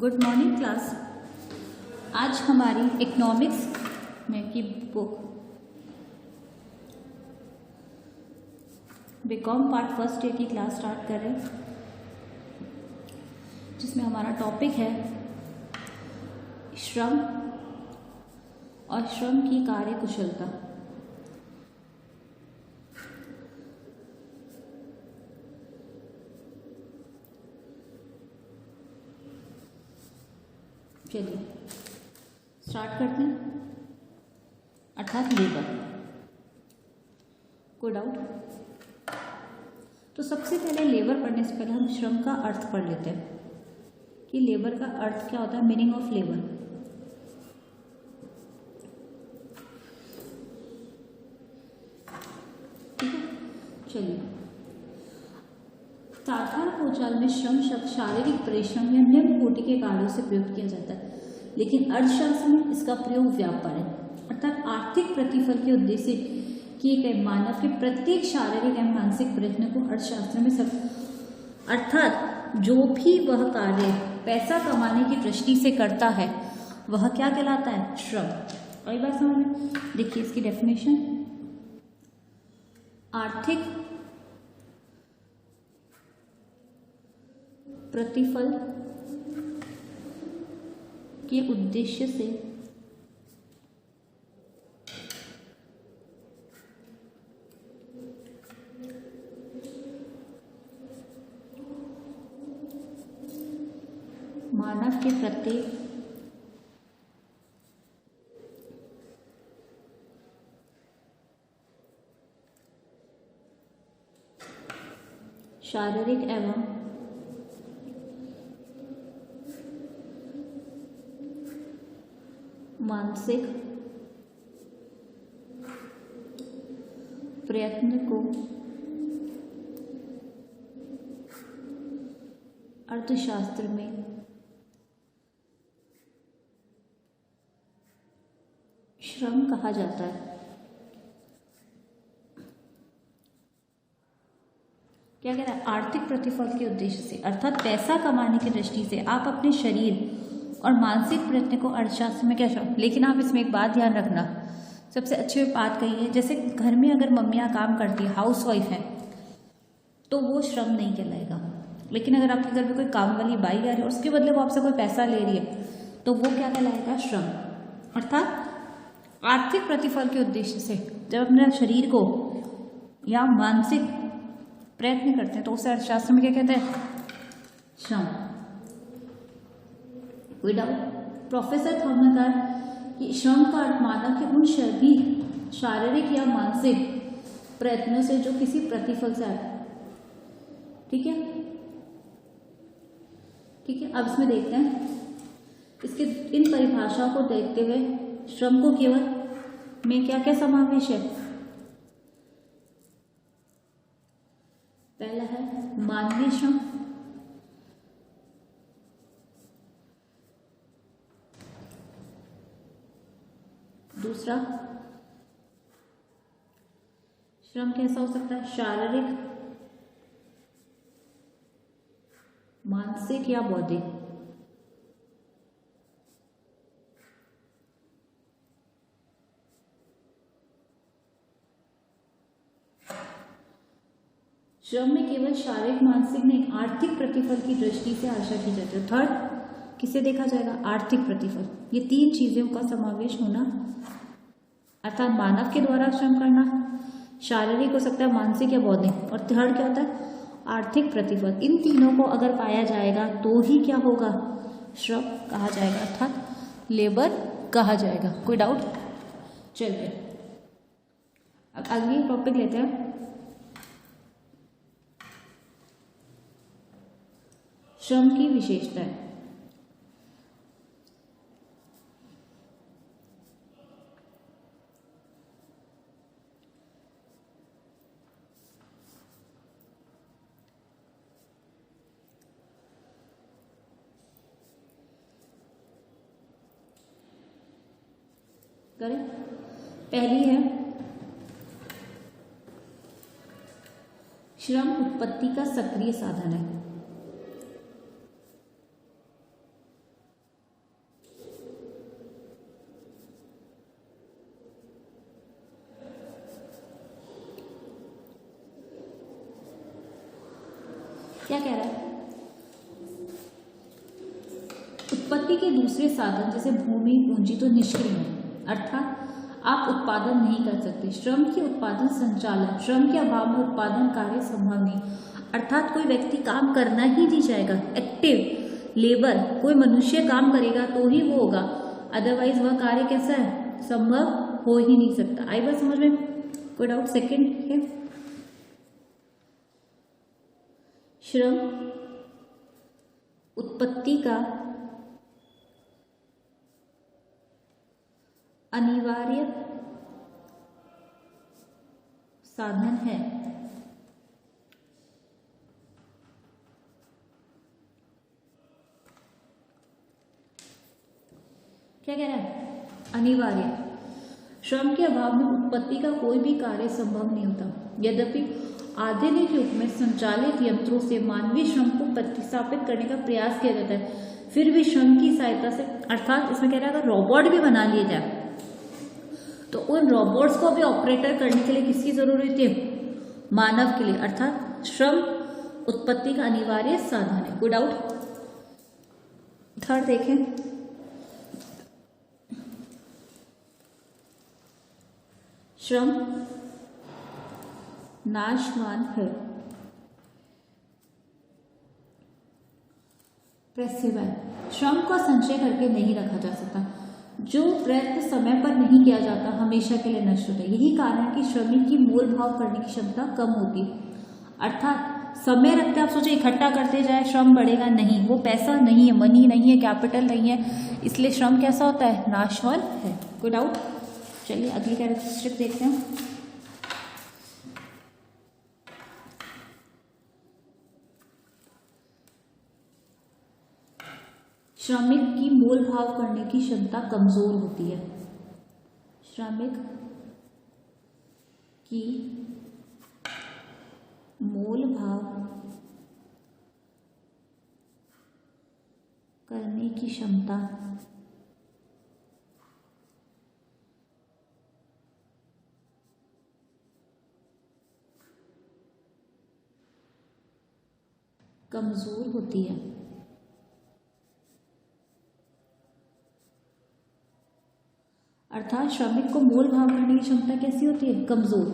Good morning class. आज हमारी economics में की book BCom part first year की क्लास स्टार्ट कर रहे हैं, जिसमें हमारा टॉपिक है श्रम और श्रम की कार्य कुशलता। चलिए स्टार्ट करते हैं, अर्थात लेबर। कोई डाउट? तो सबसे पहले लेबर पढ़ने से पहले हम श्रम का अर्थ पढ़ लेते हैं कि लेबर का अर्थ क्या होता है, मीनिंग ऑफ लेबर। ठीक है, चलिए। साधारण बोलचाल में श्रम शब्द शारीरिक परिश्रम या निम्न कोटि के कार्यों से प्रयुक्त किया जाता है, लेकिन अर्थशास्त्र में इसका प्रयोग व्यापक है, अर्थात आर्थिक प्रतिफल के उद्देश्य से किए गए मानव के प्रत्येक शारीरिक एवं मानसिक प्रयत्न को अर्थशास्त्र में अर्थात जो भी वह कार्य पैसा कमाने की दृष्टि से करता है वह क्या कहलाता है, श्रम। कई बार समझ में, देखिए इसकी डेफिनेशन। आर्थिक प्रतिफल के उद्देश्य से मानव के प्रत्येक शारीरिक एवं मानसिक प्रयत्न को अर्थशास्त्र में श्रम कहा जाता है। क्या कह रहा है, आर्थिक प्रतिफल के उद्देश्य से, अर्थात पैसा कमाने की दृष्टि से आप अपने शरीर और मानसिक प्रयत्न को अर्थशास्त्र में क्या श्रम। लेकिन आप इसमें एक बात ध्यान रखना, सबसे अच्छी बात कही है, जैसे घर में अगर मम्मियाँ काम करती है, हाउस वाइफ है, तो वो श्रम नहीं कहलाएगा। लेकिन अगर आपके घर में कोई काम वाली बाई आ रही है और उसके बदले वो आपसे कोई पैसा ले रही है, तो वो क्या कहलाएगा, श्रम। अर्थात आर्थिक प्रतिफल के उद्देश्य से जब अपने शरीर को या मानसिक प्रयत्न करते हैं तो उसे अर्थशास्त्र में क्या कहते हैं, श्रम। कोई डाउट? प्रोफेसर थॉमस कि श्रम का अर्थ मानव के उन सभी शारीरिक या मानसिक प्रयत्नों से जो किसी प्रतिफल से आए। ठीक है, ठीक है। अब इसमें देखते हैं, इसके इन परिभाषाओं को देखते हुए श्रम को केवल में क्या क्या समावेश है। पहला है मानवीय श्रम, दूसरा श्रम कैसा हो सकता है, शारीरिक, मानसिक या बौद्धिक। श्रम में केवल शारीरिक मानसिक नहीं, आर्थिक प्रतिफल की दृष्टि से आशा की जाती है। थर्ड किसे देखा जाएगा, आर्थिक प्रतिफल। ये तीन चीजों का समावेश होना, अर्थात मानव के द्वारा श्रम करना, शारीरिक हो सकता है, मानसिक या बौद्धिक, और थर्ड क्या होता है, आर्थिक प्रतिफल। इन तीनों को अगर पाया जाएगा तो ही क्या होगा, श्रम कहा जाएगा, अर्थात लेबर कहा जाएगा। कोई डाउट? चलिए अब अगली टॉपिक लेते हैं, श्रम की विशेषताएं। करें, पहली है श्रम उत्पत्ति का सक्रिय साधन है। क्या कह रहा है? उत्पत्ति के दूसरे साधन जैसे भूमि पूंजी तो निष्क्रिय है, अर्थात आप उत्पादन नहीं कर सकते। श्रम की उत्पादन संचालन, श्रम के अभाव में उत्पादन कार्य संभव नहीं, अर्थात कोई व्यक्ति काम करना ही नहीं चाहेगा। एक्टिव लेबर, कोई मनुष्य काम करेगा तो ही वो होगा, अदरवाइज वह कार्य कैसा है, संभव हो ही नहीं सकता। आई बात समझ में? कोई डाउट? सेकेंड है श्रम उत्पत्ति का अनिवार्य साधन है। क्या कह रहा है? अनिवार्य। श्रम के अभाव में उत्पत्ति का कोई भी कार्य संभव नहीं होता। यद्यपि आधुनिक युग में संचालित यंत्रों से मानवीय श्रम को प्रतिस्थापित करने का प्रयास किया जाता है, फिर भी श्रम की सहायता से, अर्थात इसमें कह रहा है अगर रोबोट भी बना लिए जाए तो उन रोबोट्स को भी ऑपरेटर करने के लिए किसकी जरूरत है? मानव के लिए, अर्थात श्रम उत्पत्ति का अनिवार्य साधन है। कोई डाउट? थर्ड देखें, श्रम नाशवान है। प्रेसिबल, श्रम को संचय करके नहीं रखा जा सकता। जो प्रयत्न समय पर नहीं किया जाता हमेशा के लिए नष्ट होता है। यही कारण है कि श्रमिक की मोल भाव करने की क्षमता कम होती, अर्थात समय रखते आप सोचे इकट्ठा करते जाए श्रम बढ़ेगा, नहीं, वो पैसा नहीं है, मनी नहीं है, कैपिटल नहीं है, इसलिए श्रम कैसा होता है? नाशवान है। कोई डाउट? चलिए अगली कैरेक्टरिस्टिक देखते हैं। श्रमिक की मोल भाव करने की क्षमता कमजोर होती है। श्रमिक की मोल भाव करने की क्षमता कमजोर होती है। अर्थात श्रमिक को मोल भाव करने की क्षमता कैसी होती है? कमजोर,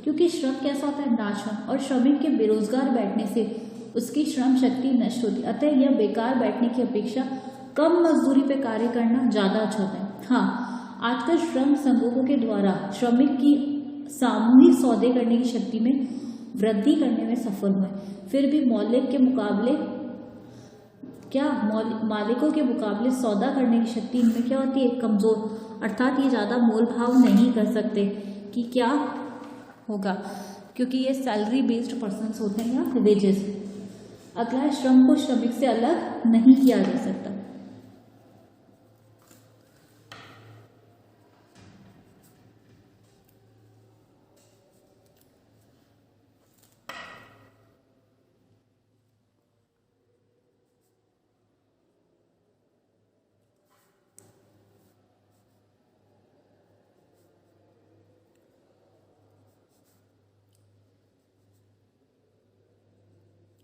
क्योंकि श्रम कैसा होता है? नाशवान, और श्रमिक के बेरोजगार बैठने से उसकी श्रम शक्ति नष्ट होती है। अतः यह बेकार बैठने की अपेक्षा कम मजदूरी पे कार्य करना ज्यादा अच्छा होता है। हाँ, आजकल श्रम संघों के द्वारा श्रमिक की सामूहिक सौदे करने की शक्ति में वृद्धि करने में सफल हुए, फिर भी मौलिक के मुकाबले मालिकों के मुकाबले सौदा करने की शक्ति इनमें क्या होती है? कमजोर, अर्थात ये ज्यादा मोल भाव नहीं कर सकते कि क्या होगा, क्योंकि ये सैलरी बेस्ड पर्सन्स होते हैं या वेजेस। अगला, श्रम को श्रमिक से अलग नहीं किया जा सकता।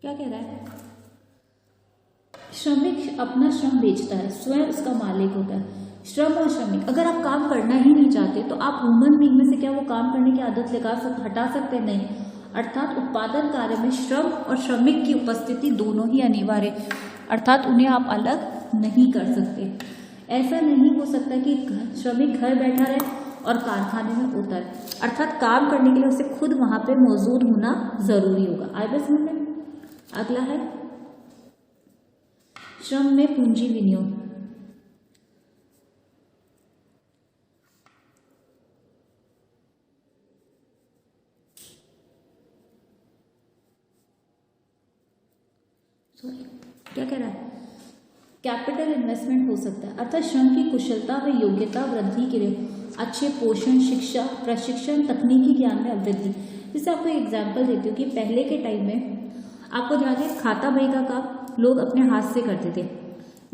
क्या कह रहा है? श्रमिक अपना श्रम बेचता है, स्वयं उसका मालिक होता है। श्रम और श्रमिक, अगर आप काम करना ही नहीं चाहते तो आप ह्यूमन बीइंग में से क्या वो काम करने की आदत हटा सकते? नहीं। अर्थात उत्पादन कार्य में श्रम और श्रमिक की उपस्थिति दोनों ही अनिवार्य, अर्थात उन्हें आप अलग नहीं कर सकते। ऐसा नहीं हो सकता कि श्रमिक घर बैठा रहे और कारखाने में उतर, अर्थात काम करने के लिए उसे खुद वहां पे मौजूद होना जरूरी होगा। आई बस में अगला है श्रम में पूंजी विनियोग। क्या कह रहा है? कैपिटल इन्वेस्टमेंट हो सकता है, अर्थात श्रम की कुशलता व योग्यता वृद्धि के लिए अच्छे पोषण, शिक्षा, प्रशिक्षण, तकनीकी ज्ञान में वृद्धि। जैसे आपको एग्जाम्पल देती हूँ कि पहले के टाइम में आपको ध्यान है खाता बही का काम लोग अपने हाथ से करते थे,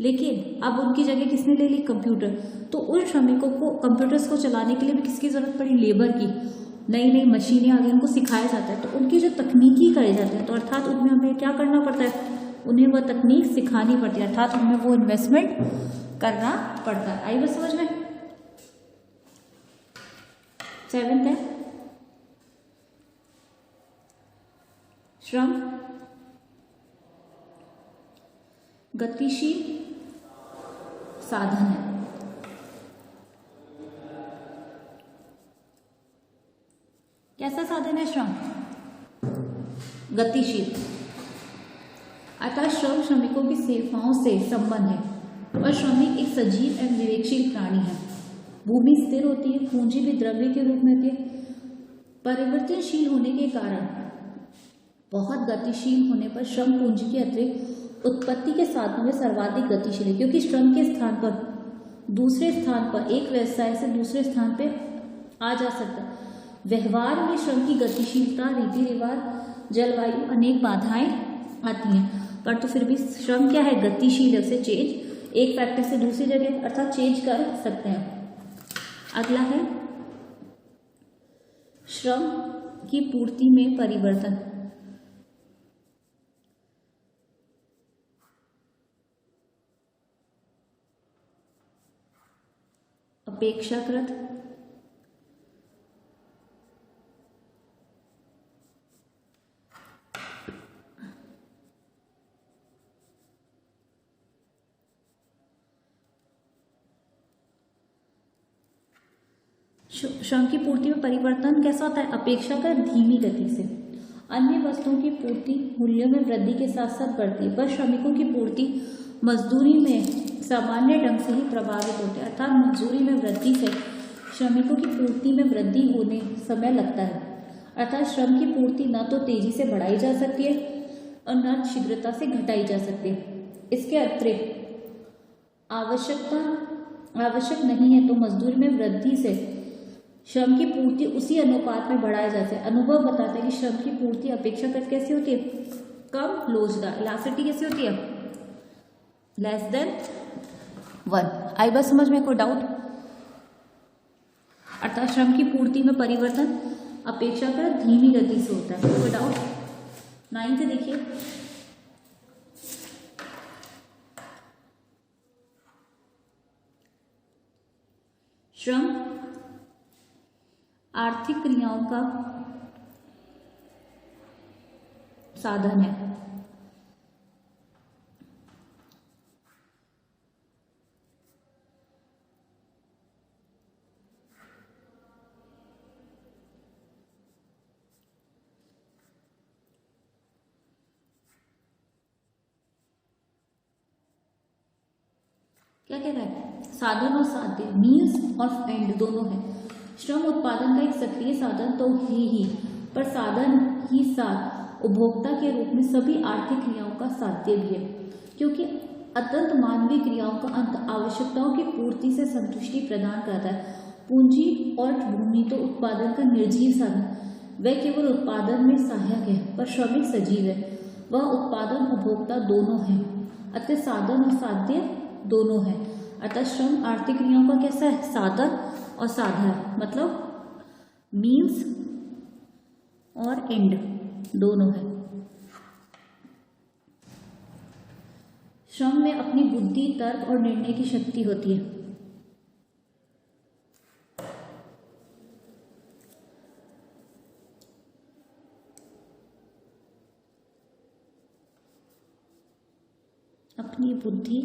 लेकिन अब उनकी जगह किसने ले ली? कंप्यूटर। तो उन श्रमिकों को कंप्यूटर्स को चलाने के लिए भी किसकी जरूरत पड़ी? लेबर की। नई नई मशीनें आ गई, उनको सिखाया जाता है, तो उनकी जो तकनीकी करे जाते हैं, तो अर्थात उनमें हमें क्या करना पड़ता है, उन्हें वह तकनीक सिखानी पड़ती है, अर्थात उनमें वो इन्वेस्टमेंट करना पड़ता है। आई बात समझ में? 7th है श्रम गतिशील साधन है। कैसा साधन है श्रम? गतिशील। अतः श्रम श्रमिकों की सेवाओं से संबंध है और श्रमिक एक सजीव एवं विवेकशील प्राणी है। भूमि स्थिर होती है, पूंजी भी द्रव्य के रूप में होती है। परिवर्तनशील होने के कारण बहुत गतिशील होने पर श्रम पूंजी के अतिरिक्त उत्पत्ति के साधनों में सर्वाधिक गतिशील है, क्योंकि श्रम के स्थान पर दूसरे स्थान पर एक व्यवसाय से दूसरे स्थान पर आ जा सकता है। व्यवहार में श्रम की गतिशीलता, रीति रिवाज, जलवायु, अनेक बाधाएं आती हैं, पर तो फिर भी श्रम क्या है? गतिशील है, उसे चेंज एक फैक्टर से दूसरी जगह अर्थात चेंज कर सकते हैं। अगला है श्रम की पूर्ति में परिवर्तन। अपेक्षाकृत श्रम की पूर्ति में परिवर्तन कैसा होता है? अपेक्षाकृत धीमी गति से। अन्य वस्तुओं की पूर्ति मूल्यों में वृद्धि के साथ साथ बढ़ती है, पर श्रमिकों की पूर्ति मजदूरी में सामान्य ढंग से ही प्रभावित होती है, अर्थात मजदूरी में वृद्धि से श्रमिकों की पूर्ति में वृद्धि होने समय लगता है। अर्थात श्रम की पूर्ति न तो तेजी से बढ़ाई जा सकती है और न शीघ्रता से घटाई जा सकती है। इसके अतिरिक्त आवश्यक नहीं है तो मजदूरी में वृद्धि से श्रम की पूर्ति उसी अनुपात में बढ़ाया जाता है। अनुभव बताता है कि श्रम की पूर्ति अपेक्षाकृत कैसी होती है? कम लोचदार। इलास्टिसिटी कैसी होती है? Less than 1। आई बस समझ में? कोई डाउट? अर्थात श्रम की पूर्ति में परिवर्तन अपेक्षाकृत धीमी गति से होता है। कोई डाउट? 9 से देखिए, श्रम आर्थिक क्रियाओं का साधन है। क्या कह रहा है? साधन और साध्य, मीन्स और एंड दोनों है। श्रम उत्पादन का एक सक्रिय साधन तो है ही, पर साधन ही साथ उपभोक्ता के रूप में सभी आर्थिक क्रियाओं का साध्य भी है, क्योंकि अत्यंत मानवीय क्रियाओं का अंत आवश्यकताओं की पूर्ति से संतुष्टि प्रदान करता है। पूंजी और भूमि तो उत्पादन का निर्जीव साधन, वह केवल उत्पादन में सहायक है, पर श्रमिक सजीव है, वह उत्पादन उपभोक्ता दोनों है। अतः साधन और साध्य दोनों है। अतः श्रम आर्थिक क्रियाओं का कैसा है? साधन और साधन, मतलब मीन्स और एंड दोनों है। श्रम में अपनी बुद्धि, तर्क और निर्णय की शक्ति होती है। अपनी बुद्धि,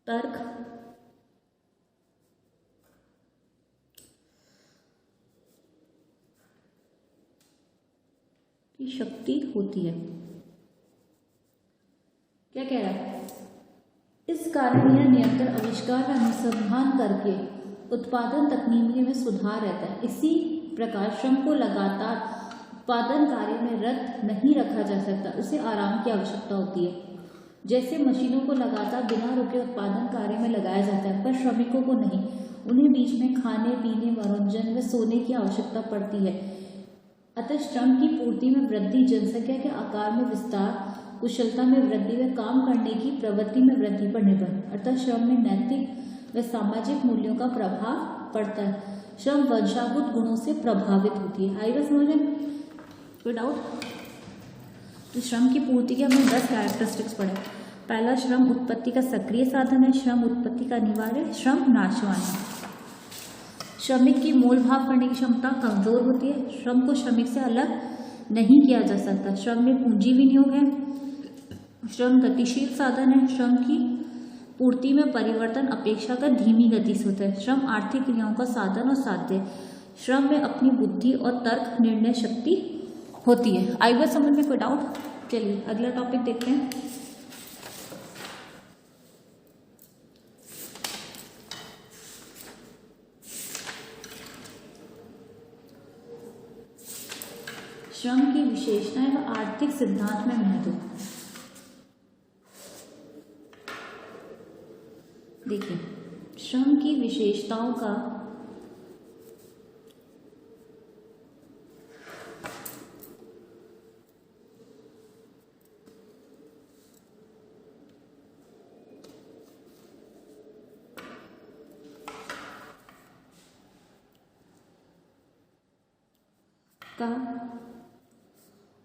तर्क की शक्ति होती है। क्या कह रहा है? इस कारण यह निरंतर आविष्कार और अनुसंधान करके उत्पादन तकनीकी में सुधार रहता है। इसी प्रकार श्रम को लगातार उत्पादन कार्य में रत नहीं रखा जा सकता, उसे आराम की आवश्यकता होती है। जैसे मशीनों को लगातार बिना रुके उत्पादन कार्य में लगाया जाता है, पर श्रमिकों को नहीं। उन्हें बीच में खाने पीने, मनोरंजन व सोने की आवश्यकता पड़ती है। अतः श्रम की पूर्ति में वृद्धि, जनसंख्या के आकार में विस्तार, कुशलता में वृद्धि व काम करने की प्रवृत्ति में वृद्धि पर निर्भर। अतः श्रम में नैतिक व सामाजिक मूल्यों का प्रभाव पड़ता है। श्रम वंशागत गुणों से प्रभावित होती है। आई बात समझ में? कोई डाउट? तो श्रम की पूर्ति के हमने 10 कैरेक्टरिस्टिक्स पढ़े। पहला, श्रम उत्पत्ति का सक्रिय साधन है, श्रम उत्पत्ति का अनिवार्य, श्रम नाशवान है। श्रमिक की मोल भाव करने की क्षमता कमजोर होती है, श्रम को श्रमिक से अलग नहीं किया जा सकता, श्रम में पूंजी विनियोग है, श्रम गतिशील साधन है, श्रम की पूर्ति में परिवर्तन अपेक्षाकृत धीमी गति से होता है, श्रम आर्थिक क्रियाओं का साधन और साध्य, श्रम में अपनी बुद्धि और तर्क निर्णय शक्ति होती है। आई बात समझ में? कोई डाउट? चलिए अगला टॉपिक देखते हैं। श्रम की विशेषताएं व आर्थिक सिद्धांत में महत्व। देखिए, श्रम की विशेषताओं का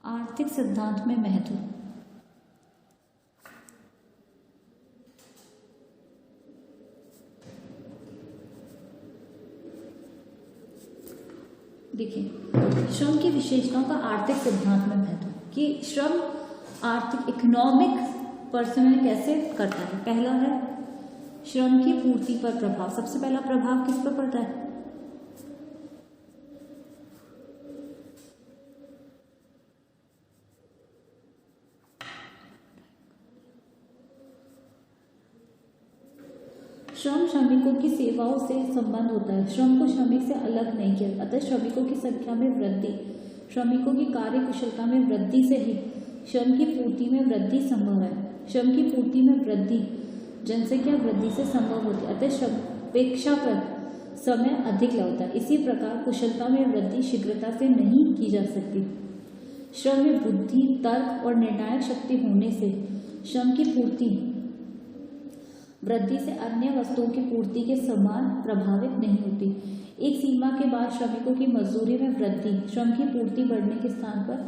आर्थिक सिद्धांत में महत्व। देखिए, श्रम की विशेषताओं का आर्थिक सिद्धांत में महत्व कि श्रम आर्थिक इकोनॉमिक पर्सन कैसे करता है। पहला है श्रम की पूर्ति पर प्रभाव। सबसे पहला प्रभाव किस पर पड़ता है? श्रम श्रमिकों की सेवाओं से संबंध होता है, श्रम को श्रमिक से अलग नहीं किया, अतः श्रमिकों की संख्या में वृद्धि, श्रमिकों की कार्य कुशलता में वृद्धि से ही श्रम की पूर्ति में वृद्धि संभव है। श्रम की पूर्ति में वृद्धि जनसंख्या वृद्धि से संभव होती है, अतः अपेक्षाकृत समय अधिक लगता है। इसी प्रकार कुशलता में वृद्धि शीघ्रता से नहीं की जा सकती। श्रम में बुद्धि, तर्क और निर्णायक शक्ति होने से श्रम की पूर्ति वृद्धि से अन्य वस्तुओं की पूर्ति के समान प्रभावित नहीं होती। एक सीमा के बाद श्रमिकों की मजदूरी में वृद्धि श्रम की पूर्ति बढ़ने के स्थान पर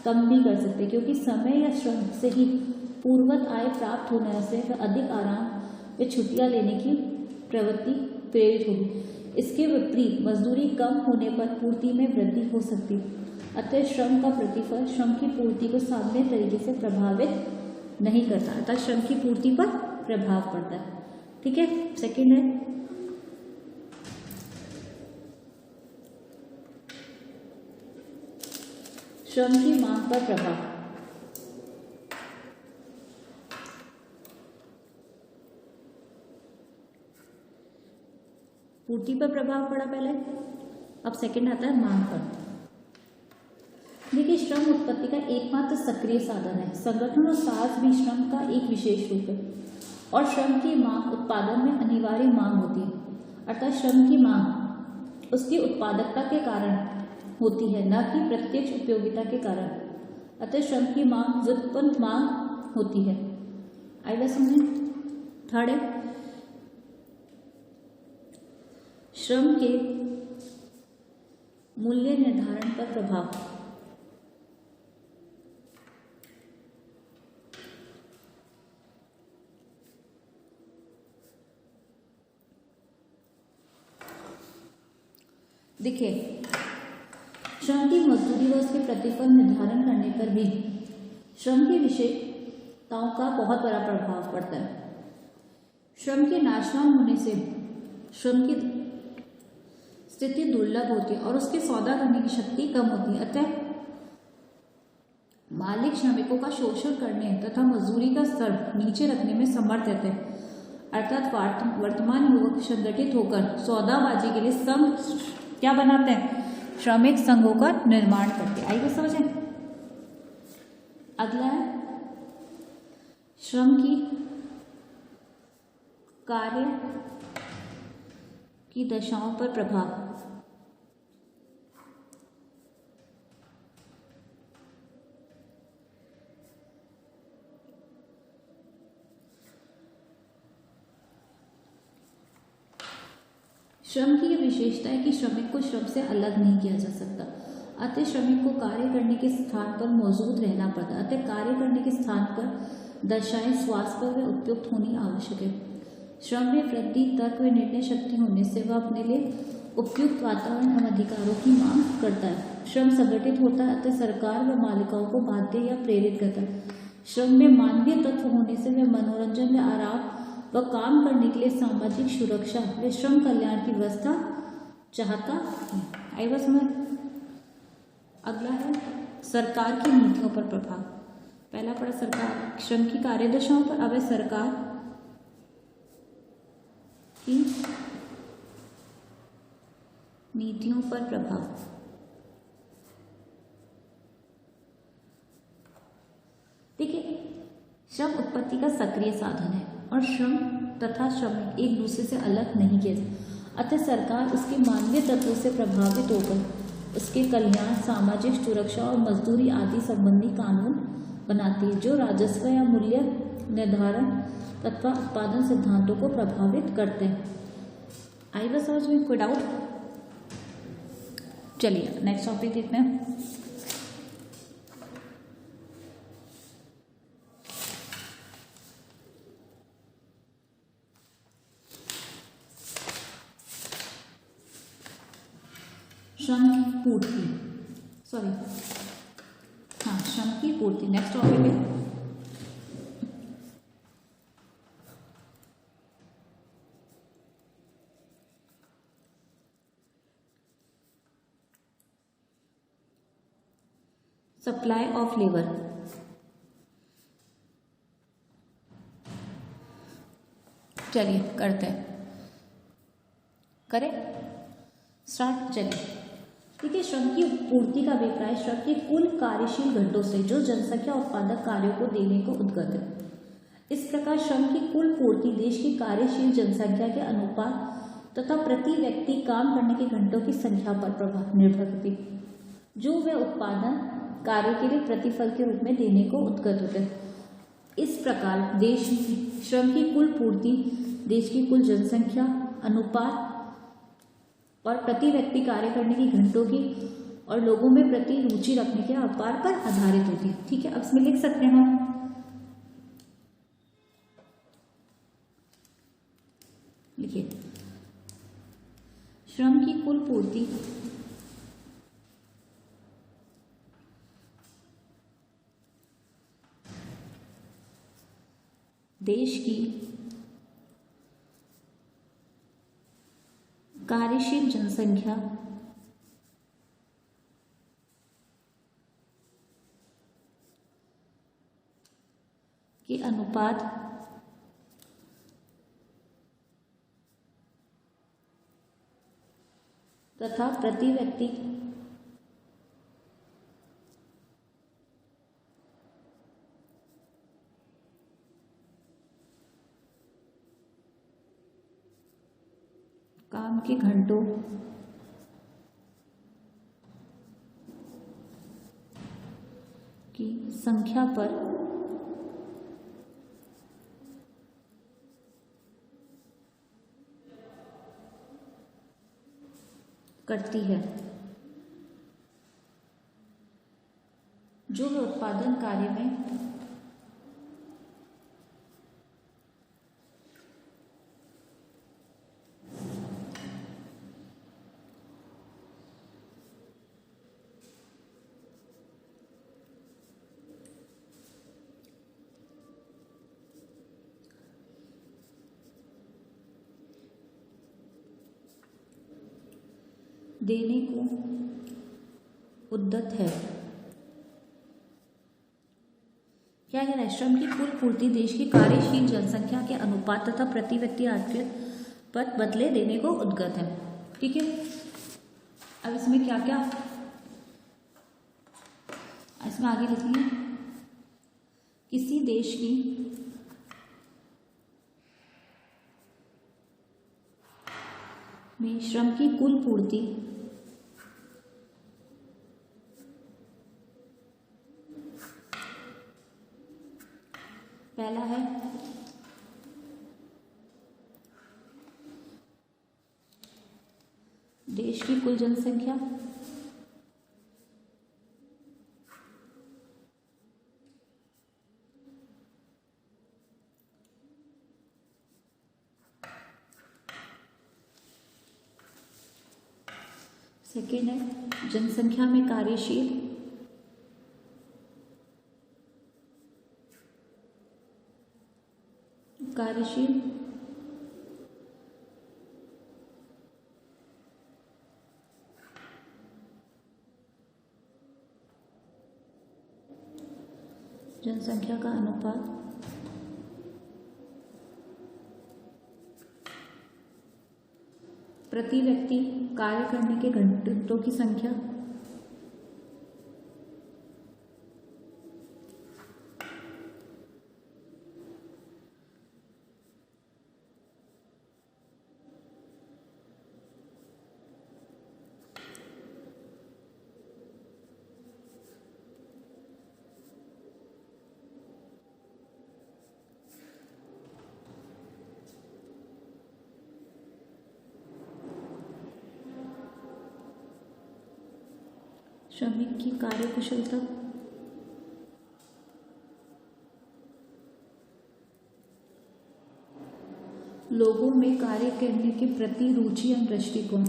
कम भी कर सकते, क्योंकि समय या श्रम से ही पूर्ववत आय प्राप्त होने से वह अधिक आराम व छुट्टियां लेने की प्रवृत्ति प्रेरित होगी। इसके विपरीत मजदूरी कम होने पर पूर्ति में वृद्धि हो सकती, अतः श्रम का प्रतिफल श्रम की पूर्ति को सामान्य तरीके से प्रभावित नहीं करता, अतः श्रम की पूर्ति पर प्रभाव पड़ता है। ठीक है, सेकंड है श्रम की मांग पर प्रभाव। पूर्ति पर प्रभाव पड़ा पहले, अब सेकंड आता है मांग पर। देखिए, श्रम उत्पत्ति का एकमात्र सक्रिय साधन है। संगठन और साज भी श्रम का एक विशेष रूप है और श्रम की मांग उत्पादन में अनिवार्य मांग होती है, अर्थात श्रम की मांग उसकी उत्पादकता के कारण होती है, न कि प्रत्यक्ष उपयोगिता के कारण, अतः श्रम की मांग व्युत्पन्न मांग होती है। आई बात समझे? थर्ड है श्रम के मूल्य निर्धारण पर प्रभाव। देखिए, श्रम की मजदूरी व उसके प्रतिफल निर्धारण करने पर भी श्रम की विशेषताओं का बहुत बड़ा प्रभाव पड़ता है। श्रम के नाशवान होने से श्रम की स्थिति दुर्लभ होती है और उसके सौदा करने की शक्ति कम होती है, अतः मालिक श्रमिकों का शोषण करने तथा मजदूरी का स्तर नीचे रखने में समर्थ रहते हैं, अर्थात वर्तमान युवक संगठित होकर सौदाबाजी के लिए संघ क्या बनाते हैं? श्रमिक संघों का निर्माण करते हैं। आई बात समझ? अगला है श्रम की कार्य की दशाओं पर प्रभाव। श्रम की यह विशेषता है कि श्रमिक को श्रम से अलग नहीं किया जा सकता, अतः श्रमिक को कार्य करने के स्थान पर मौजूद रहना पड़ता है। अतः कार्य करने के स्थान पर दर्शाए स्वास्थ्य पर वह उपयुक्त होनी आवश्यक है। श्रम में वृद्धि, तर्क व निर्णय शक्ति होने से वह अपने लिए उपयुक्त वातावरण एवं अधिकारों की मांग करता है। श्रम संगठित होता है, अतः सरकार व मालिकाओं को बाध्य या प्रेरित करता है। श्रम में मानवीय तत्व होने से वह मनोरंजन व आराम व काम करने के लिए सामाजिक सुरक्षा व श्रम कल्याण की व्यवस्था चाहता है। आई बात समझ। अगला है सरकार की नीतियों पर प्रभाव। पहला पड़ा सरकार श्रम की कार्यदशाओं पर, अब है सरकार की नीतियों पर प्रभाव। देखिए, श्रम उत्पत्ति का सक्रिय साधन है और श्रम तथा श्रमिक एक दूसरे से अलग नहीं किए जाते। अतः सरकार उसके मानवीय तत्वों से प्रभावित होकर उसके कल्याण, सामाजिक सुरक्षा और मजदूरी आदि संबंधी कानून बनाती है, जो राजस्व या मूल्य निर्धारण तथा उत्पादन सिद्धांतों को प्रभावित करते हैं। आई बात समझ में? कोई डाउट? चलिए नेक्स्ट टॉपिक देखते हैं। श्रम की पूर्ति, श्रम की पूर्ति नेक्स्ट टॉपिक है। Supply of labour. चलिए करते हैं, करें स्टार्ट। चलिए, देखिए, श्रम की पूर्ति का अभिप्राय श्रम के कुल कार्यशील घंटों से जो जनसंख्या उत्पादक कार्यों को देने को उद्गत है। इस प्रकार श्रम की कुल पूर्ति देश की कार्यशील जनसंख्या के अनुपात तथा प्रति व्यक्ति काम करने के घंटों की संख्या पर निर्भर करती है, जो वे उत्पादन कार्य के लिए प्रतिफल के रूप में देने को उद्गत होते हैं। इस प्रकार देश में श्रम की कुल पूर्ति देश की कुल जनसंख्या, अनुपात और प्रति व्यक्ति कार्य करने की घंटों की और लोगों में प्रति रुचि रखने के व्यापार पर आधारित होती है। ठीक है, अब इसमें लिख सकते हैं हम, लिखिए, श्रम की कुल पूर्ति देश की कार्यशील जनसंख्या के अनुपात तथा प्रति व्यक्ति काम के घंटों की संख्या पर करती है, जो वे उत्पादन कार्य में देने को उद्यत है। क्या कह रहा है? श्रम की कुल पूर्ति देश की कार्यशील जनसंख्या के अनुपात तथा प्रति व्यक्ति आर्थिक पर बदले देने को उद्यत है। ठीक है, अब इसमें क्या क्या, इसमें आगे लिखिए, किसी देश की में श्रम की कुल पूर्ति पहला है की कुल जनसंख्या, सेकेंड है जनसंख्या में कार्यशील, जनसंख्या का अनुपात, प्रति व्यक्ति कार्य करने के घंटों की संख्या, श्रमिक की कार्यकुशलता, लोगों में कार्य करने के प्रति रुचि एवं दृष्टिकोण,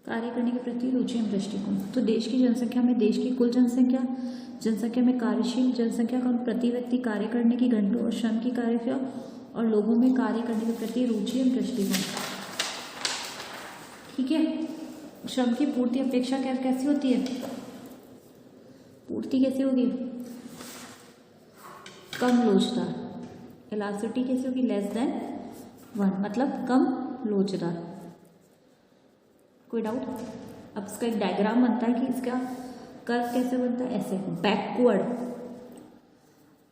कार्य करने के प्रति रुचि एवं दृष्टिकोण। तो देश की जनसंख्या में देश की कुल जनसंख्या, जनसंख्या में कार्यशील जनसंख्या का प्रति व्यक्ति कार्य करने की घंटों और श्रम की कार्यक्रिया, और लोगों में कार्य करने के प्रति रुचि एवं दृष्टिकोण। ठीक है, श्रम की पूर्ति अपेक्षा कैसी होती है? पूर्ति कैसी होगी? कम लोचदार। इलास्टिसिटी कैसी होगी? लेस देन 1, मतलब कम लोचदार। कोई डाउट? अब इसका एक डायग्राम बनता है कि इसका कर्व कैसे बनता है, ऐसे बैकवर्ड,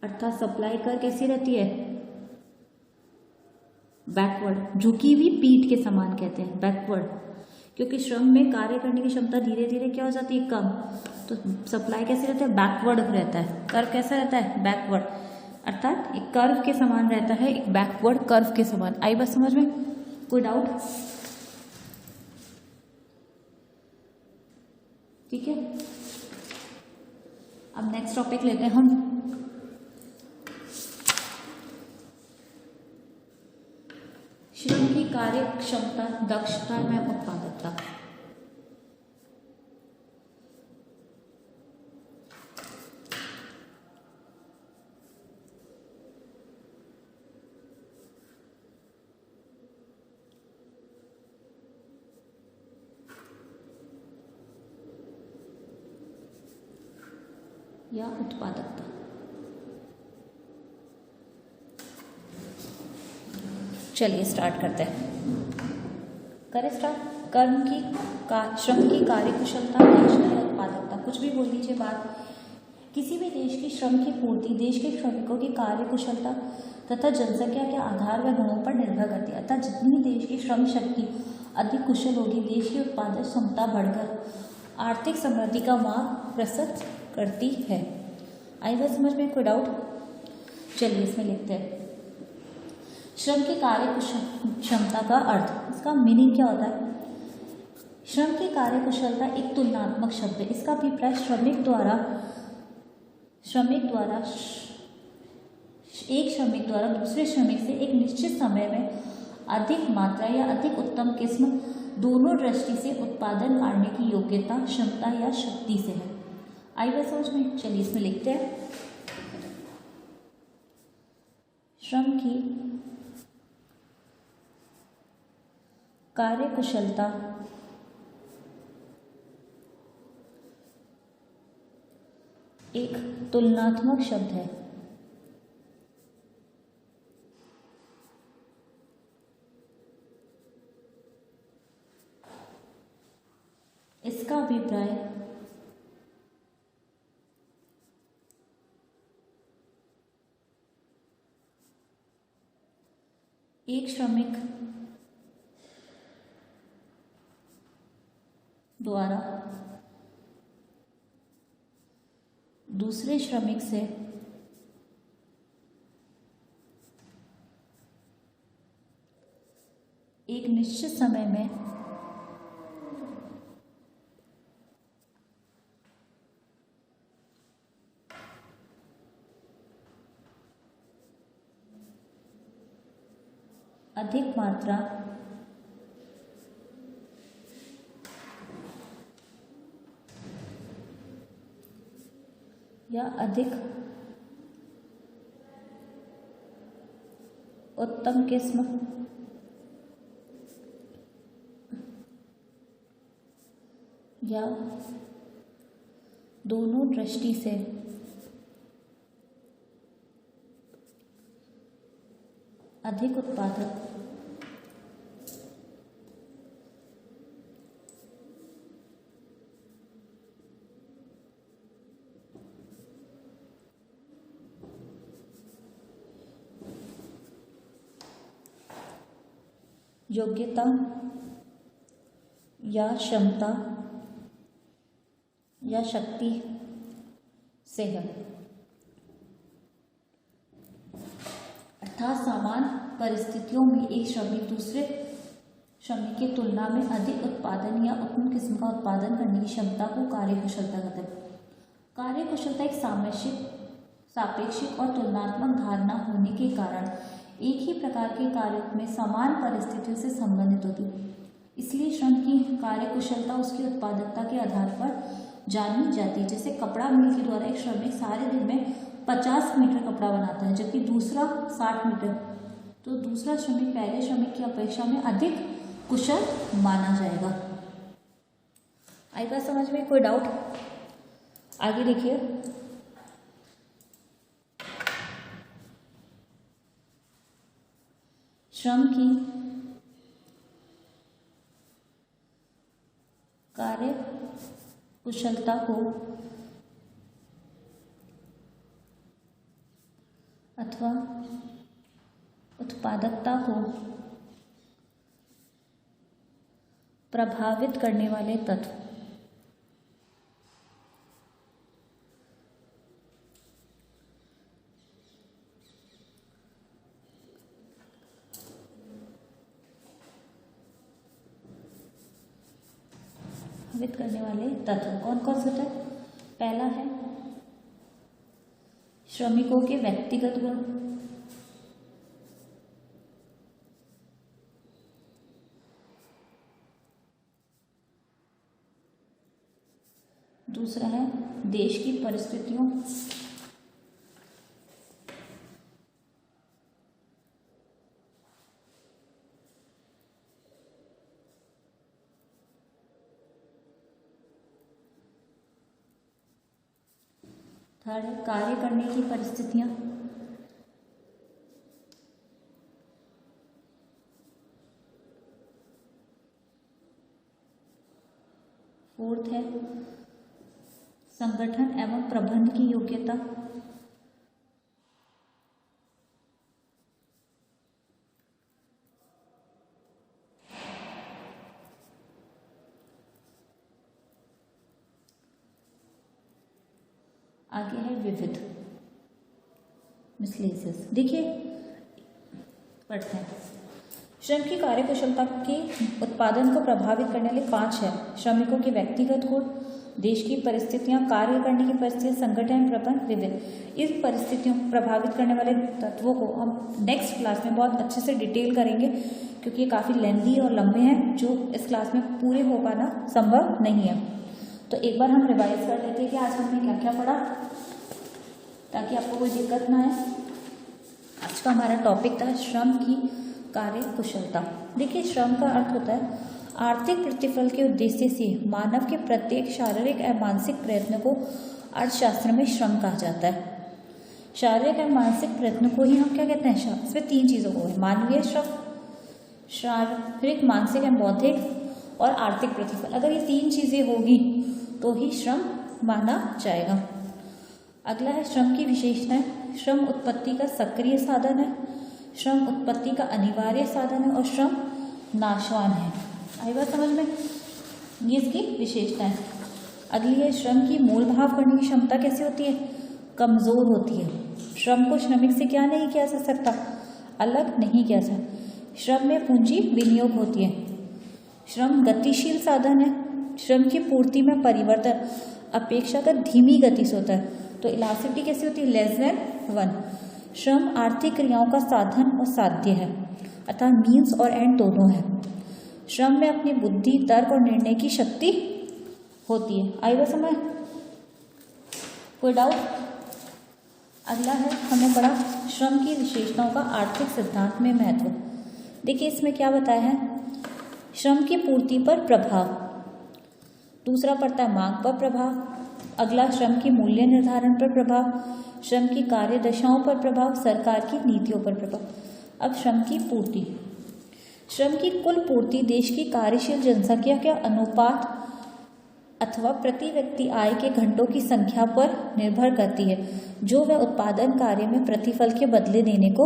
अर्थात सप्लाई कर्व कैसी रहती है? बैकवर्ड, झुकी हुई पीठ के समान कहते हैं बैकवर्ड, क्योंकि श्रम में कार्य करने की क्षमता धीरे धीरे क्या हो जाती है? कम। तो सप्लाई कैसे रहता है? बैकवर्ड रहता है। कर्व कैसा रहता है? बैकवर्ड, अर्थात एक कर्व के समान रहता है, एक बैकवर्ड कर्व के समान। आई बात समझ में? कोई डाउट? ठीक है, अब नेक्स्ट टॉपिक लेते हैं हम। श्रम की कार्य क्षमता, दक्षता में उत्पादकता। या उत्पादकता। चलिए स्टार्ट करते हैं। करें स्टार्ट। श्रम की कार्यकुशलता, दक्षता या उत्पादकता, कुछ भी बोल दीजिए बात। किसी भी देश की श्रम की पूर्ति देश के श्रमिकों की कार्यकुशलता तथा जनसंख्या के आधार व गुणों पर निर्भर करती है। अतः जितनी देश की श्रम शक्ति अधिक कुशल होगी, देश की उत्पादक क्षमता बढ़कर आर्थिक समृद्धि का मार्ग प्रशस्त करती है। आई बात समझ में? कोई डाउट? चलिए इसमें लिखते हैं। श्रम की कार्य क्षमता का अर्थ, इसका मीनिंग क्या होता है? श्रम की कार्यकुशलता एक तुलनात्मक शब्द है। इसका अभिप्राय एक श्रमिक द्वारा दूसरे श्रमिक से एक निश्चित समय में अधिक मात्रा या अधिक उत्तम किस्म दोनों दृष्टि से उत्पादन करने की योग्यता, क्षमता या शक्ति से है। आई बात समझ में? चलिए इसमें लिखते हैं। श्रम की कार्यकुशलता एक तुलनात्मक शब्द है। इसका अभिप्राय एक श्रमिक द्वारा दूसरे श्रमिक से एक निश्चित समय में अधिक मात्रा या अधिक उत्तम किस्म या दोनों दृष्टि से अधिक उत्पादक योग्यता या क्षमता या शक्ति से है। अर्थात सामान्य परिस्थितियों में एक श्रमिक दूसरे श्रमिक की तुलना में अधिक उत्पादन या उत्तम किस्म का उत्पादन करने की क्षमता को कार्यकुशलता कहते हैं। कार्यकुशलता एक सापेक्षिक और तुलनात्मक धारणा होने के कारण एक ही प्रकार के कार्यों में समान परिस्थितियों से संबंधित होती है। इसलिए श्रम की कार्यकुशलता उसकी उत्पादकता के आधार पर जानी जाती है। जैसे कपड़ा मिल के द्वारा एक श्रमिक सारे दिन में 50 मीटर कपड़ा बनाता है, जबकि दूसरा 60 मीटर, तो दूसरा श्रमिक पहले श्रमिक की अपेक्षा में अधिक कुशल माना जाएगा। आई बात समझ में? कोई डाउट? आगे देखिए, श्रम की कार्य कुशलता को अथवा उत्पादकता को प्रभावित करने वाले तत्व करने वाले तत्व कौन कौन से थे? पहला है श्रमिकों के व्यक्तिगत गुण, दूसरा है देश की परिस्थितियों, थर्ड है कार्य करने की परिस्थितियां, फोर्थ है संगठन एवं प्रबंध की योग्यता, आगे है विविध मिसलेनियस। देखिए पढ़ते हैं। श्रम की कार्यकुशलता के उत्पादन को प्रभावित करने वाले 5 है। श्रमिकों के व्यक्तिगत गुण, देश की परिस्थितियां, कार्य करने की परिस्थितियां, संगठन, प्रबंध, विविध। इस परिस्थितियों को प्रभावित करने वाले तत्वों को हम नेक्स्ट क्लास में बहुत अच्छे से डिटेल करेंगे, क्योंकि ये काफ़ी लेंथी और लंबे हैं, जो इस क्लास में पूरे हो पाना संभव नहीं है। तो एक बार हम रिवाइज कर लेते हैं कि आज हमने क्या क्या पढ़ा, ताकि आपको कोई दिक्कत ना आए। आज का हमारा टॉपिक था श्रम की कार्य कुशलता। देखिए, श्रम का अर्थ होता है आर्थिक प्रतिफल के उद्देश्य से मानव के प्रत्येक शारीरिक एवं मानसिक प्रयत्न को अर्थशास्त्र में श्रम कहा जाता है। शारीरिक एवं मानसिक प्रयत्न को ही हम क्या कहते हैं? श्रम। इसमें 3 चीज़ों को है, मानवीय श्रम, शारीरिक, मानसिक एवं बौद्धिक, और आर्थिक प्रतिफल। अगर ये 3 चीज़ें होगी तो ही श्रम माना जाएगा। अगला है श्रम की विशेषताएं। श्रम उत्पत्ति का सक्रिय साधन है, श्रम उत्पत्ति का अनिवार्य साधन है और श्रम नाशवान है। आई बात समझ में? ये इसकी विशेषताएं। अगली है श्रम की मोल भाव करने की क्षमता कैसी होती है? कमजोर होती है। श्रम को श्रमिक से क्या नहीं किया जा सकता? अलग नहीं किया जा सकता। श्रम में पूंजी विनियोग होती है। श्रम गतिशील साधन है। श्रम की पूर्ति में परिवर्तन अपेक्षाकृत धीमी गति से होता है। तो इलास्टिसिटी कैसी होती है? Less than 1। श्रम आर्थिक क्रियाओं का साधन और साध्य है, अर्थात मीन्स और एंड दोनों है। श्रम में अपनी बुद्धि, तर्क और निर्णय की शक्ति होती है। आई बात समझ? कोई डाउट? अगला है, हमने पढ़ा श्रम की विशेषताओं का आर्थिक सिद्धांत में महत्व। देखिए इसमें क्या बताया है? श्रम की पूर्ति पर प्रभाव, दूसरा पड़ता है मांग पर प्रभाव, अगला श्रम की मूल्य निर्धारण पर प्रभाव, श्रम की कार्य दशाओं पर प्रभाव, सरकार की नीतियों पर प्रभाव। अब श्रम की पूर्ति। श्रम की कुल पूर्ति देश की कार्यशील जनसंख्या के अनुपात अथवा प्रति व्यक्ति आय के घंटों की संख्या पर निर्भर करती है जो वह उत्पादन कार्य में प्रतिफल के बदले देने को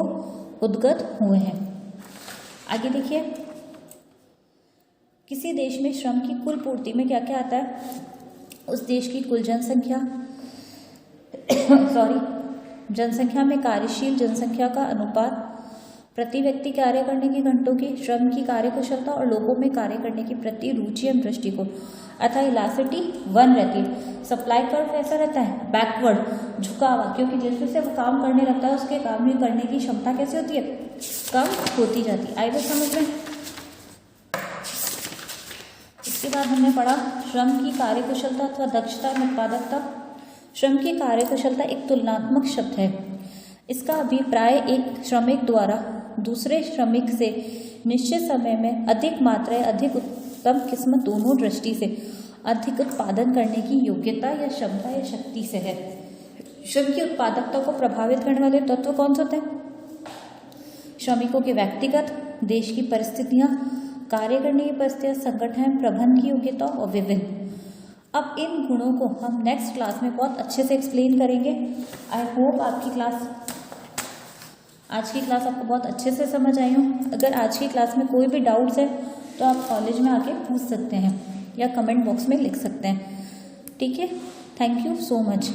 उद्यत हुए हैं। आगे देखिए, किसी देश में श्रम की कुल पूर्ति में क्या क्या आता है? उस देश की कुल जनसंख्या जनसंख्या में कार्यशील जनसंख्या का अनुपात, प्रति व्यक्ति कार्य करने के घंटों की, श्रम की कार्यकुशलता और लोगों में कार्य करने की प्रति रुचि एवं दृष्टिकोण, अतः इलास्टिसिटी 1 रहती है। सप्लाई कर्व कैसा रहता है? बैकवर्ड, झुका हुआ, क्योंकि जैसे जैसे वो काम करने लगता है उसके काम में करने की क्षमता कैसी होती है? कम होती जाती है। आई बात समझ में? इसके बाद हमने पढ़ा श्रम की कार्यकुशलता अथवा दक्षता एवं उत्पादकता। श्रम की कार्यकुशलता एक तुलनात्मक शब्द है। इसका अभिप्राय एक श्रमिक द्वारा दूसरे श्रमिक से निश्चित समय में अधिक मात्रा या अधिक उत्तम किस्म दोनों दृष्टि से अधिक उत्पादन करने की योग्यता या क्षमता या शक्ति से है। श्रम की उत्पादकता को प्रभावित करने वाले तत्व कौन से होते हैं? श्रमिकों के व्यक्तिगत, देश की परिस्थितियां, कार्य करने की परिस्थितियां, संगठन प्रबंधन की योग्यता और विभिन्न। अब इन गुणों को हम नेक्स्ट क्लास में बहुत अच्छे से एक्सप्लेन करेंगे। आई होप आज की क्लास आपको बहुत अच्छे से समझ आई हो। अगर आज की क्लास में कोई भी डाउट्स है तो आप कॉलेज में आके पूछ सकते हैं या कमेंट बॉक्स में लिख सकते हैं। ठीक है, थैंक यू सो मच।